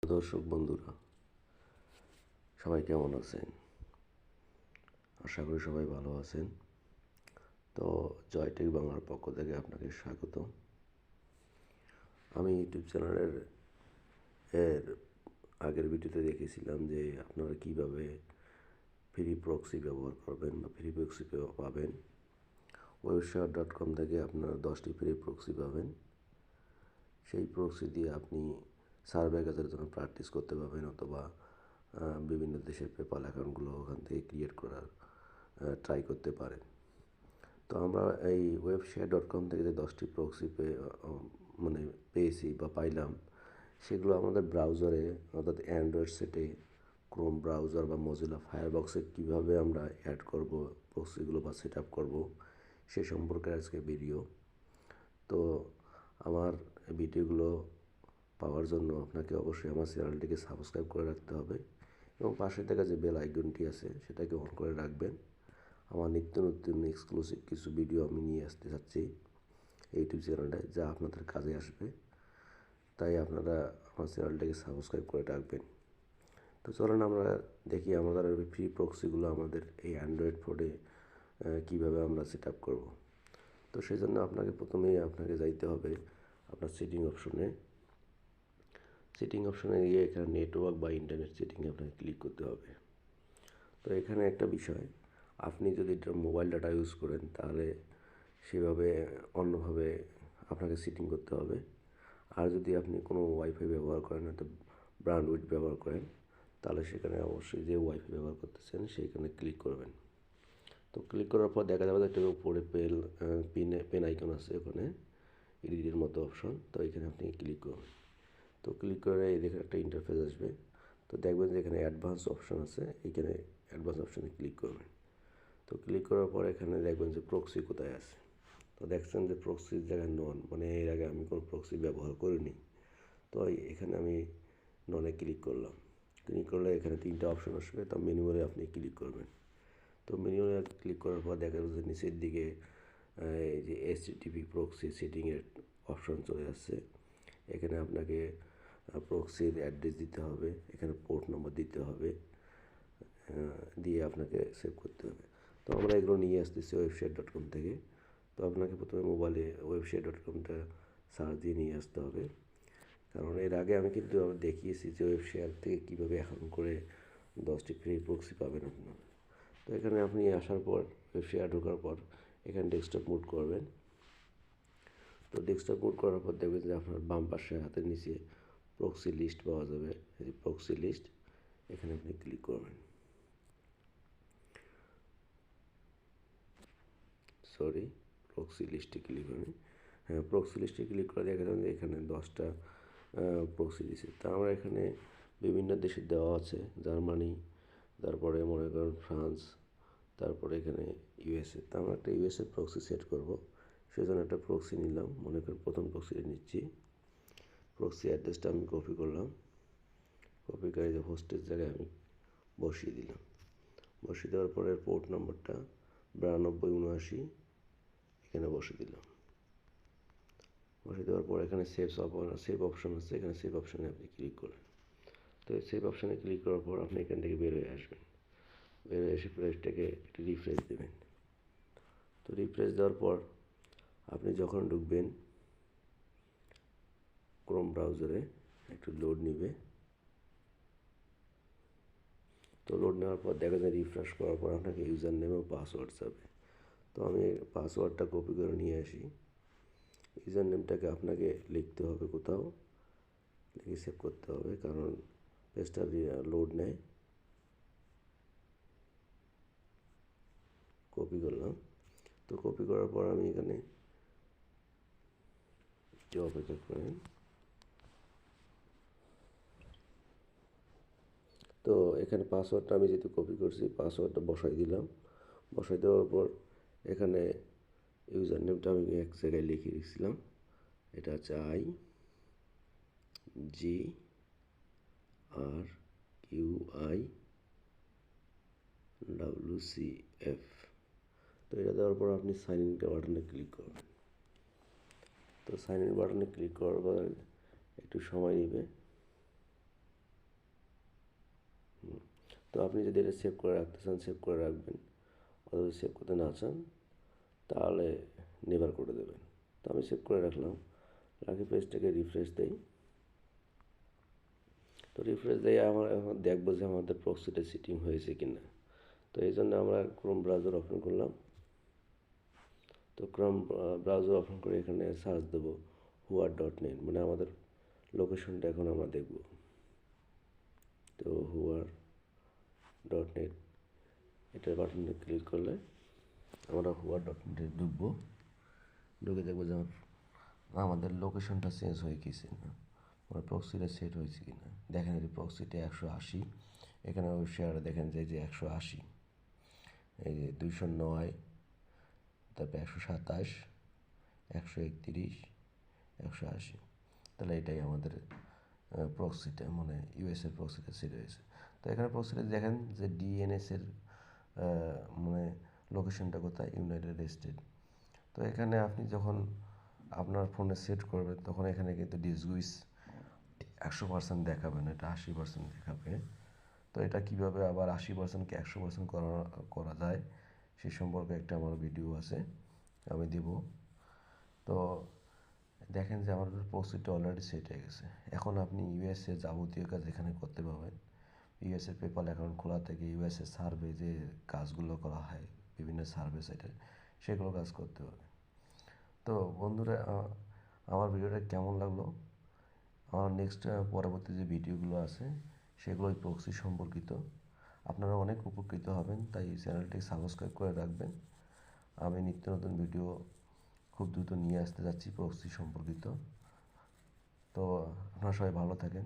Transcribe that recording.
দর্শক বন্ধুরা, সবাই কেমন আছেন? আশা করি সবাই ভালো আছেন। তো জয়টেক বাংলার পক্ষ থেকে আপনাকে স্বাগত। আমি ইউটিউব চ্যানেলের আগের ভিডিওতে দেখেছিলাম যে আপনারা কিভাবে ফ্রি প্রক্সি ব্যবহার করবেন বা ফ্রি প্রক্সি পাবেন। webshare.com থেকে আপনারা 10টি ফ্রি প্রক্সি পাবেন। সেই প্রক্সি দিয়ে আপনি সার্ভে কাজের জন্য প্র্যাকটিস করতে পারবেন, অথবা বিভিন্ন দেশের পেপাল অ্যাকাউন্টগুলো ওখান থেকে ক্রিয়েট করার ট্রাই করতে পারেন। তো আমরা এই webshare.com থেকে যে 10টি প্রক্সি পেয়েছি বা পাইলাম, সেগুলো আমাদের ব্রাউজারে অর্থাৎ অ্যান্ড্রয়েড সেটে ক্রোম ব্রাউজার বা মজিলা ফায়ারবক্সে কীভাবে আমরা অ্যাড করব প্রক্সিগুলো বা সেট আপ করবো সে সম্পর্কে আজকে ভিডিও। তো আমার ভিডিওগুলো পাওয়ার জন্য আপনাকে অবশ্যই আমার চ্যানেলটিকে সাবস্ক্রাইব করে রাখতে হবে এবং পাশে থাকা যে বেল আইকনটি আছে সেটাকে অন করে রাখবেন। আমার নিত্য নতুন এক্সক্লুসিভ কিছু ভিডিও আমি নিয়ে আসতে চাচ্ছি ইউটিউব চ্যানেলে, যা আপনাদের কাজে আসবে। তাই আপনারা আমার চ্যানেলটাকে সাবস্ক্রাইব করে রাখবেন। তো চলেন আমরা দেখি আমাদের ফ্রি প্রক্সিগুলো আমাদের এই অ্যান্ড্রয়েড ফোনে কীভাবে আমরা সেট আপ করবো। তো সেই জন্য প্রথমেই আপনাকে যাইতে হবে আপনার সেটিং অপশনে গিয়ে এখানে নেটওয়ার্ক বা ইন্টারনেট সেটিংয়ে আপনাকে ক্লিক করতে হবে। তো এখানে একটা বিষয়, আপনি যদি মোবাইল ডাটা ইউজ করেন তাহলে সেভাবে অন্যভাবে আপনাকে সেটিং করতে হবে। আর যদি আপনি কোনো ওয়াইফাই ব্যবহার করেন, হয়তো ব্র্যান্ডউইথ ব্যবহার করেন, তাহলে সেখানে অবশ্যই যে ওয়াইফাই ব্যবহার করতেছেন সেইখানে ক্লিক করবেন। তো ক্লিক করার পর দেখা যাবে একটা উপরে পেন আইকন আছে, ওখানে এডিটের মতো অপশন। তো এখানে আপনি ক্লিক করবেন। তো ক্লিক করে এই দেখে একটা ইন্টারফেস আসবে। তো দেখবেন যে এখানে অ্যাডভান্স অপশন আছে, এখানে অ্যাডভান্স অপশানে ক্লিক করবেন। তো ক্লিক করার পর এখানে দেখবেন যে প্রক্সি কোথায় আছে। তো দেখছেন যে প্রক্সির জায়গায় নন, মানে এর আগে আমি কোনো প্রক্সি ব্যবহার করিনি। তো এখানে আমি ননে ক্লিক করলাম। ক্লিক করলে এখানে 3টা অপশন আসবে। তো ম্যানুয়ালি আপনি ক্লিক করবেন। তো ম্যানুয়ালি ক্লিক করার পর দেখা যাচ্ছে নিচের দিকে এই যে HTTP প্রক্সি সেটিংয়ের অপশন চলে আসছে। এখানে আপনাকে প্রক্সির অ্যাড্রেস দিতে হবে, এখানে পোর্ট নম্বর দিতে হবে, দিয়ে আপনাকে সেভ করতে হবে। তো আমরা এগুলো নিয়ে আসতেছি webshare.com থেকে। তো আপনাকে প্রথমে মোবাইলে webshare.comটা সার্চ দিয়ে নিয়ে আসতে হবে, কারণ এর আগে আমি কিন্তু দেখিয়েছি যে ওয়েবশেয়ার থেকে কীভাবে অ্যাকাউন্ট করে 10টি ফ্রি প্রক্সি পাবেন আপনার। তো এখানে আপনি আসার পর ওয়েবশেয়ার ঢোকার পর এখানে ডেস্কটপ মুড করবেন। তো ডেস্কটপ মুড করার পর দেখবেন যে আপনার বাম পাশে হাতের নিচে প্রক্সি লিস্ট পাওয়া যাবে। এই প্রক্সি লিস্ট, এখানে আপনি ক্লিক করবেন। প্রক্সি লিস্টে ক্লিক করবেন। হ্যাঁ, প্রক্সি লিস্টে ক্লিক করে দেখা যাবে যে এখানে 10টা প্রক্সি দিয়েছে। তা আমরা এখানে বিভিন্ন দেশের দেওয়া আছে, জার্মানি, তারপরে মনে করেন ফ্রান্স, তারপরে এখানে USA। তা আমরা একটা USA প্রক্সি সেট করব, সেজন্য একটা প্রক্সি নিলাম। মনে করেন প্রথম প্রক্সিটা নিচ্ছি। প্রক্সি অ্যাড্রেসটা আমি কপি করলাম, কপি করে যে হোস্টের জায়গায় আমি বসিয়ে দিলাম। বসিয়ে দেওয়ার পরে পোর্ট নম্বরটা 9279 এখানে বসিয়ে দিলাম। বসিয়ে দেওয়ার পর এখানে সেভ অপশন আছে, এখানে সেভ অপশানে আপনি ক্লিক করবেন। তো সেভ অপশানে ক্লিক করার পর আপনি এখান থেকে বের হয়ে আসবেন। বের হয়ে এসে পেজটাকে একটু রিফ্রেশ দেবেন। তো রিফ্রেশ দেওয়ার পর আপনি যখন ঢুকবেন ক্রোম ব্রাউজারে, একটু লোড নিবে। তো লোড নেওয়ার পর দেখা যায় রিফ্রেশ করার পর আপনাকে ইউজার নেম ও পাসওয়ার্ড চাবে। তো আমি পাসওয়ার্ডটা কপি করে নিয়ে আসি। ইউজার নেমটাকে আপনাকে লিখতে হবে, কোথাও লিখে সেভ করতে হবে, কারণ পেজটা লোড নেয়। কপি করলাম। তো কপি করার পর আমি এখানে একটু অপেক্ষা করেন। তো এখানে পাসওয়ার্ডটা আমি যেহেতু কপি করছি, পাসওয়ার্ডটা বসাই দিলাম। বসাই দেওয়ার পর এখানে ইউজার নেমটা আমি এক জায়গায় লিখে রেখেছিলাম। এটা হচ্ছে IGRQIWCF। তো এটা দেওয়ার পর আপনি সাইন ইন বাটনে ক্লিক করবেন। তো সাইন ইন বাটনে ক্লিক করার পর একটু সময় নেবে। তো আপনি যদি এটা সেভ করে রাখতে চান সেভ করে রাখবেন, অথবা সেভ করতে না চান তাহলে নেভার করে দেবেন। তো আমি সেভ করে রাখলাম, রাখি পেজটাকে রিফ্রেশ দেই। তো রিফ্রেশ দিয়ে আমরা এখন দেখবো যে আমাদের প্রক্সিটা সেটিং হয়েছে কি না। তো এই জন্য আমরা ক্রোম ব্রাউজার ওপেন করলাম। তো ক্রোম ব্রাউজার ওপেন করে এখানে সার্চ দেবো হুয়ার.net, মানে আমাদের লোকেশনটা এখন আমরা দেখব। তো হুয়ার.net এটার বাটনে ক্লিক করলে আমরা হুয়ার.net ঢুকবো। ঢুকে দেখবো যে আমাদের লোকেশনটা চেঞ্জ হয়ে গেছে না, আমার প্রক্সিটা সেট হয়েছে কি না। দেখেন এই প্রক্সিটা 180, এখানে শেয়ারে দেখেন যে 180, এই যে 209, তারপরে 127, 131, 180। তাহলে এটাই আমাদের প্রক্সিটা, মানে ইউএসের প্রক্সিটা সেট হয়েছে। তো এখানে প্রক্সিটা দেখেন যে ডিএনএসের মানে লোকেশনটা কোথায়, ইউনাইটেড স্টেট। তো এখানে আপনি যখন আপনার ফোনে সেট করবেন তখন এখানে কিন্তু ডিসগুইস 100% দেখাবে না, এটা 80% দেখাবে। তো এটা কীভাবে আবার 80%কে 100% করা যায় সে সম্পর্কে একটা আমার ভিডিও আছে, আমি দিব। তো দেখেন যে আমাদের প্রক্সিটা অলরেডি সেট হয়ে গেছে। এখন আপনি ইউএসএ যাবতীয় কাজ এখানে করতে পারবেন। ইউএসএ পেপাল অ্যাকাউন্ট খোলা থেকে ইউএসএ সার্ভে যে কাজগুলো করা হয় বিভিন্ন সার্ভে সাইটে, সেগুলো কাজ করতে পারবেন। তো বন্ধুরা, আমার ভিডিওটা কেমন লাগলো? আমার নেক্সট পরবর্তী যে ভিডিওগুলো আছে সেগুলো ওই প্রক্সি সম্পর্কিত। আপনারা অনেক উপকৃত হবেন, তাই চ্যানেলটি সাবস্ক্রাইব করে রাখবেন। আমি নিত্য নতুন ভিডিও খুব দ্রুত নিয়ে আসতে যাচ্ছি প্রক্সি সম্পর্কিত। তো আপনারা সবাই ভালো থাকেন।